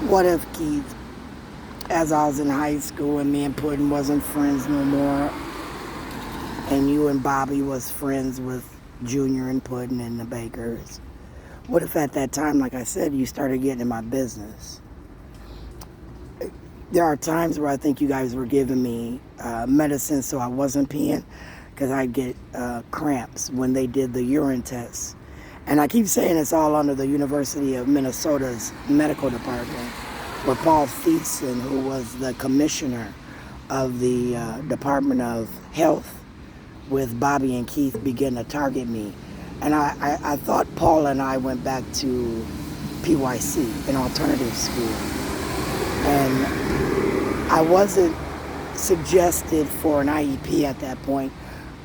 What if Keith, as I was in high school and me and Puddin wasn't friends no more, and you and Bobby was friends with Junior and Puddin and the Bakers? What if at that time, like I said, you started getting in my business? There are times where I think you guys were giving me medicine so I wasn't peeing, because I get cramps when they did the urine tests. And I keep saying it's all under the University of Minnesota's medical department, where Paul Thiessen, who was the commissioner of the Department of Health, with Bobby and Keith, began to target me. And I thought Paul and I went back to PYC, an alternative school. And I wasn't suggested for an IEP at that point,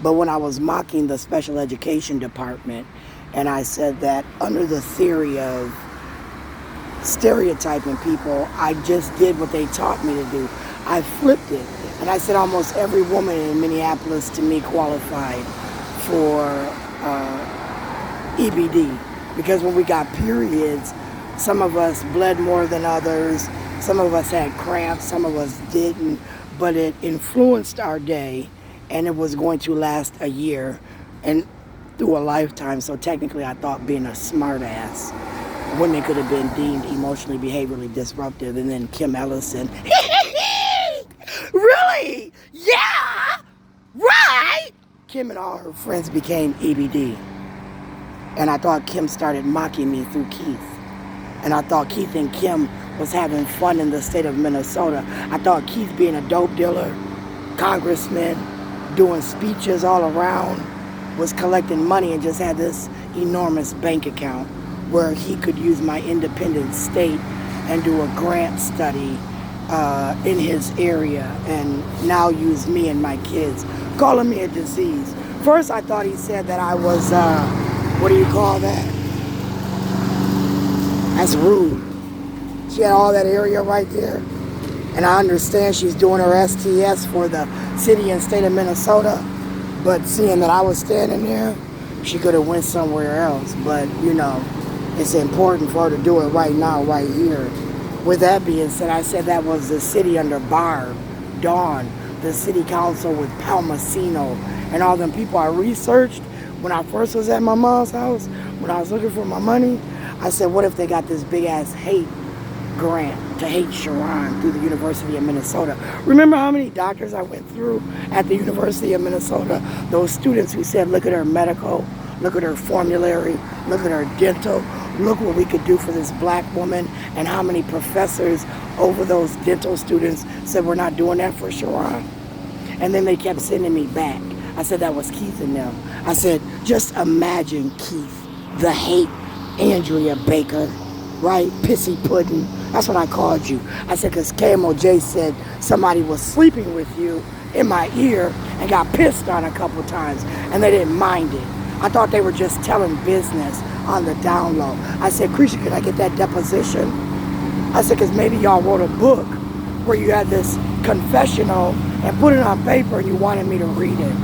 but when I was mocking the special education department, and I said that under the theory of stereotyping people, I just did what they taught me to do. I flipped it. And I said almost every woman in Minneapolis to me qualified for EBD. Because when we got periods, some of us bled more than others. Some of us had cramps, some of us didn't. But it influenced our day, and it was going to last a year and through a lifetime. So technically I thought being a smart ass, women could have been deemed emotionally, behaviorally disruptive. And then Kim Ellison, really? Yeah, right? Kim and all her friends became EBD. And I thought Kim started mocking me through Keith. And I thought Keith and Kim was having fun in the state of Minnesota. I thought Keith, being a dope dealer, congressman, doing speeches all around, was collecting money and just had this enormous bank account where he could use my independent state and do a grant study in his area, and now use me and my kids, calling me a disease. First I thought he said that I was, what do you call that? That's rude. She had all that area right there. And I understand she's doing her STS for the city and state of Minnesota, but seeing that I was standing there, she could have went somewhere else. But, you know, it's important for her to do it right now, right here. With that being said, I said that was the city under Barb, Dawn, the city council with Palmasino, and all them people I researched when I first was at my mom's house, when I was looking for my money. I said, what if they got this big ass hate grant to hate Sharon through the University of Minnesota? Remember how many doctors I went through at the University of Minnesota? Those students who said, look at her medical, look at her formulary, look at her dental, look what we could do for this black woman. And how many professors over those dental students said, we're not doing that for Sharon. And then they kept sending me back. I said that was Keith and them. I said, just imagine, Keith, the hate, Andrea Baker, right? Pissy Puddin. That's what I called you. I said, because KMOJ said somebody was sleeping with you in my ear and got pissed on a couple times, and they didn't mind it. I thought they were just telling business on the down low. I said, Krisha, could I get that deposition? I said, because maybe y'all wrote a book where you had this confessional and put it on paper and you wanted me to read it.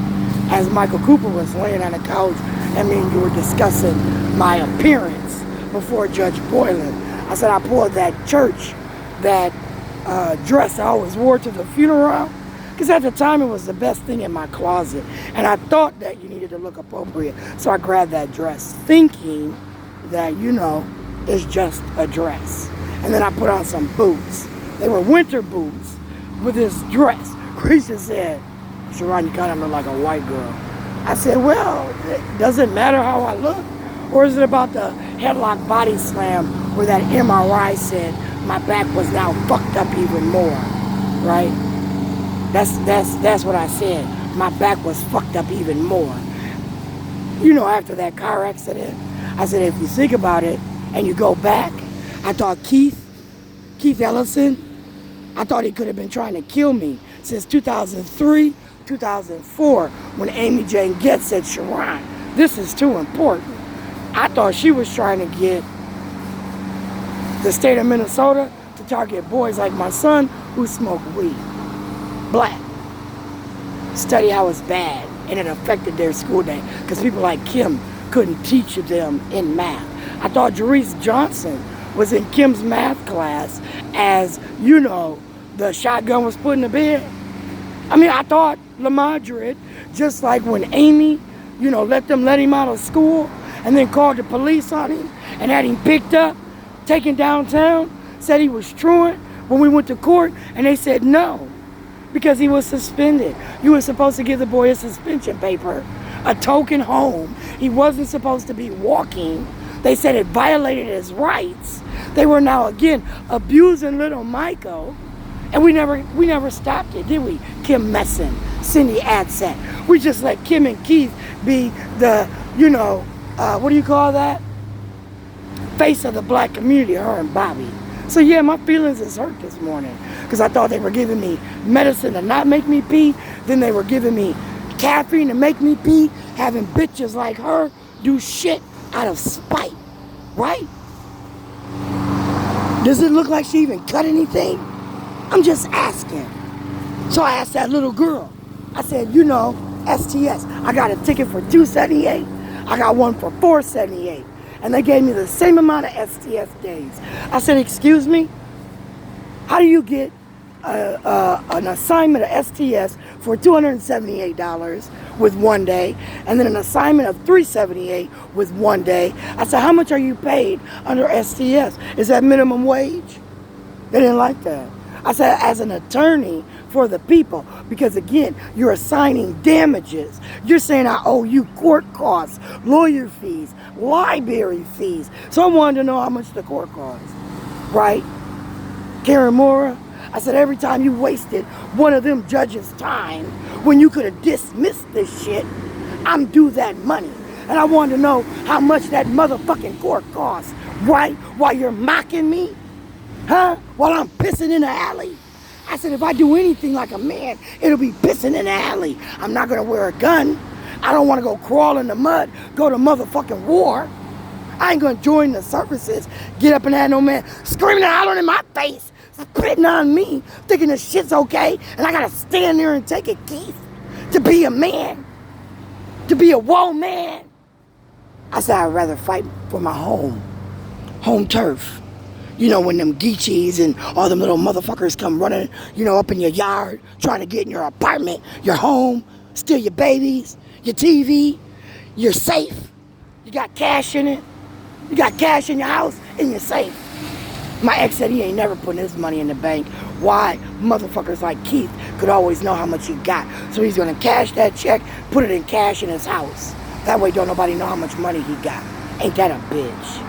As Michael Cooper was laying on the couch, I mean, you were discussing my appearance before Judge Boylan. I said, I pulled that church, that dress I always wore to the funeral, because at the time it was the best thing in my closet. And I thought that you needed to look appropriate. So I grabbed that dress, thinking that, you know, it's just a dress. And then I put on some boots. They were winter boots with this dress. Krisha said, Sharon, you kind of look like a white girl. I said, well, does it matter how I look? Or is it about the headlock body slam where that MRI said my back was now fucked up even more, right? That's what I said. My back was fucked up even more. You know, after that car accident, I said, if you think about it and you go back, I thought Keith Ellison, I thought he could have been trying to kill me since 2003, 2004, when Amy Jane Getz said, Sharon, this is too important. I thought she was trying to get the state of Minnesota to target boys like my son who smoke weed. Black. Study how it's bad, and it affected their school day because people like Kim couldn't teach them in math. I thought Jerice Johnson was in Kim's math class as, you know, the shotgun was put in the bed. I mean, I thought Lamadrid, just like when Amy, you know, let him out of school and then called the police on him and had him picked up, taken downtown, said he was truant when we went to court, and they said no, because he was suspended. You were supposed to give the boy a suspension paper, a token home. He wasn't supposed to be walking. They said it violated his rights. They were now again abusing little Michael, and we never stopped it, did we? Kim Messin, Cindy Adsett. We just let Kim and Keith be the, you know, what do you call that? Face of the black community, her and Bobby. So yeah, my feelings is hurt this morning because I thought they were giving me medicine to not make me pee. Then they were giving me caffeine to make me pee, having bitches like her do shit out of spite, right? Does it look like she even cut anything? I'm just asking. So I asked that little girl. I said, you know, STS, I got a ticket for $278. I got one for $478. And they gave me the same amount of STS days. I said, excuse me? How do you get an assignment of STS for $278 with 1 day, and then an assignment of $378 with 1 day? I said, how much are you paid under STS? Is that minimum wage? They didn't like that. I said, as an attorney for the people, because again, you're assigning damages. You're saying I owe you court costs, lawyer fees, library fees. So I wanted to know how much the court costs, right? Karen Mora, I said, every time you wasted one of them judges' time when you could have dismissed this shit, I'm due that money. And I wanted to know how much that motherfucking court costs, right? While you're mocking me, huh? While I'm pissing in the alley. I said, if I do anything like a man, it'll be pissing in the alley. I'm not gonna wear a gun. I don't wanna go crawl in the mud, go to motherfucking war. I ain't gonna join the services, get up and have no man screaming and hollering in my face, spitting on me, thinking this shit's okay, and I gotta stand there and take it, Keith, to be a man, to be a whoa man. I said, I'd rather fight for my home turf. You know, when them Geechees and all them little motherfuckers come running, you know, up in your yard, trying to get in your apartment, your home, steal your babies, your TV, your safe. You got cash in it. You got cash in your house, in your safe. My ex said he ain't never putting his money in the bank. Why? Motherfuckers like Keith could always know how much he got. So he's gonna cash that check, put it in cash in his house. That way don't nobody know how much money he got. Ain't that a bitch?